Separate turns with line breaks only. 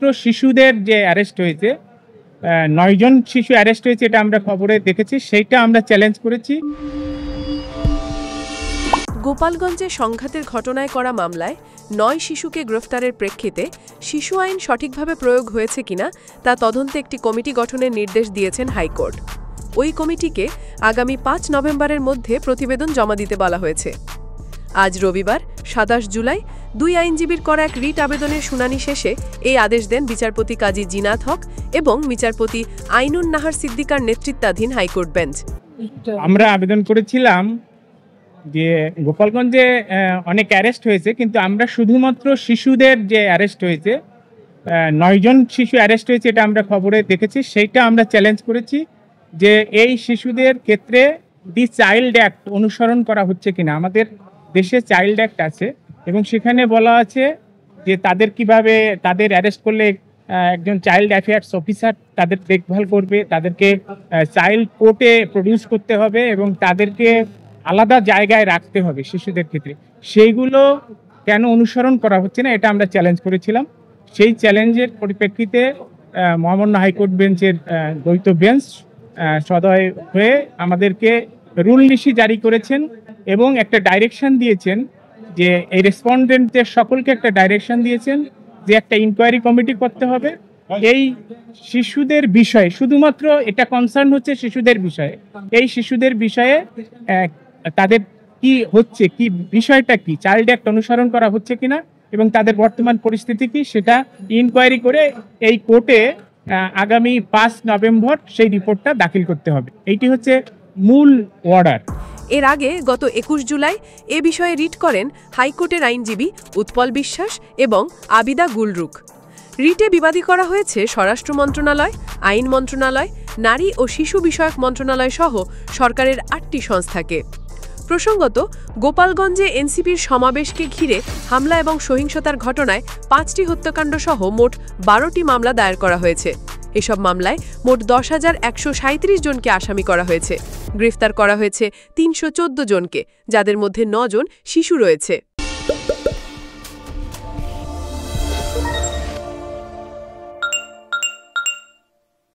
শিশুদের যে অ্যারেস্ট হয়েছে ৯ জন শিশু অ্যারেস্ট হয়েছে, এটা আমরা খবরে দেখেছি, সেইটা আমরা চ্যালেঞ্জ করেছি।
গোপালগঞ্জে সংঘাতের ঘটনায় করা মামলায় ৯ শিশুকে গ্রেফতারের প্রেক্ষিতে শিশু আইন সঠিকভাবে প্রয়োগ হয়েছে কিনা তা তদন্তে একটি কমিটি গঠনের নির্দেশ দিয়েছেন হাইকোর্ট। ওই কমিটিকে আগামী ৫ নভেম্বরের মধ্যে প্রতিবেদন জমা দিতে বলা হয়েছে। আজ রবিবার ২৭ জুলাই ২ আইনজীবীর করা এক রিট আবেদনের শুনানি শেষে এই আদেশ দেন বিচারপতি কাজী জিনাত হক এবং বিচারপতি আইনুন নাহার সিদ্দিকার নেতৃত্বাধীন হাইকোর্ট বেঞ্চ।
আমরা আবেদন করেছিলাম যে গোপালগঞ্জে অনেক অ্যারেস্ট হয়েছে, কিন্তু আমরা শুধুমাত্র শিশুদের যে অ্যারেস্ট হয়েছে ৯ জন শিশু অ্যারেস্ট হয়েছে, এটা আমরা খবরে দেখেছি, সেইটা আমরা চ্যালেঞ্জ করেছি যে এই শিশুদের ক্ষেত্রে দি চাইল্ড অ্যাক্ট অনুসরণ করা হচ্ছে কিনা। আমাদের দেশে চাইল্ড অ্যাক্ট আছে এবং সেখানে বলা আছে যে তাদের কিভাবে তাদের অ্যারেস্ট করলে একজন চাইল্ড অ্যাফেয়ার্স অফিসার তাদের দেখভাল করবে, তাদেরকে চাইল্ড কোর্টে প্রডিউস করতে হবে এবং তাদেরকে আলাদা জায়গায় রাখতে হবে শিশুদের ক্ষেত্রে। সেইগুলো কেন অনুসরণ করা হচ্ছে না, এটা আমরা চ্যালেঞ্জ করেছিলাম। সেই চ্যালেঞ্জের পরিপ্রেক্ষিতে মহামান্য হাইকোর্ট বেঞ্চের দ্বৈত বেঞ্চ সদয় হয়ে আমাদেরকে রুল নিশি জারি করেছেন এবং একটা ডাইরেকশন দিয়েছেন যে এই রেসপন্ডেন্টদের সকলকে একটা ডাইরেকশন দিয়েছেন যে একটা ইনকোয়ারি কমিটি করতে হবে এই শিশুদের বিষয়ে। শুধুমাত্র এটা কনসার্ন হচ্ছে শিশুদের বিষয়ে। এই শিশুদের বিষয়ে তাদের কি হচ্ছে, কি বিষয়টা কি, চাইল্ড অ্যাক্ট অনুসরণ করা হচ্ছে কিনা এবং তাদের বর্তমান পরিস্থিতি কি, সেটা ইনকোয়ারি করে এই কোর্টে আগামী ৫ নভেম্বর সেই রিপোর্টটা দাখিল করতে হবে। এইটি হচ্ছে মূল অর্ডার।
এর আগে গত ২১ জুলাই এ বিষয়ে রিট করেন হাইকোর্টের আইনজীবী উৎপল বিশ্বাস এবং আবিদা গুলরুক। রিটে বিবাদী করা হয়েছে স্বরাষ্ট্র মন্ত্রণালয়, আইন মন্ত্রণালয়, নারী ও শিশু বিষয়ক মন্ত্রণালয় সহ সরকারের ৮টি সংস্থাকে। প্রসঙ্গত, গোপালগঞ্জে এনসিপির সমাবেশকে ঘিরে হামলা এবং সহিংসতার ঘটনায় ৫টি হত্যাকাণ্ড সহ মোট ১২টি মামলা দায়ের করা হয়েছে। এসব মামলায় মোট ১০,১৩৭ জনকে আসামি করা হয়েছে। গ্রেফতার করা হয়েছে ৩১৪ জনকে, যাদের মধ্যে ৯ জন শিশু রয়েছে।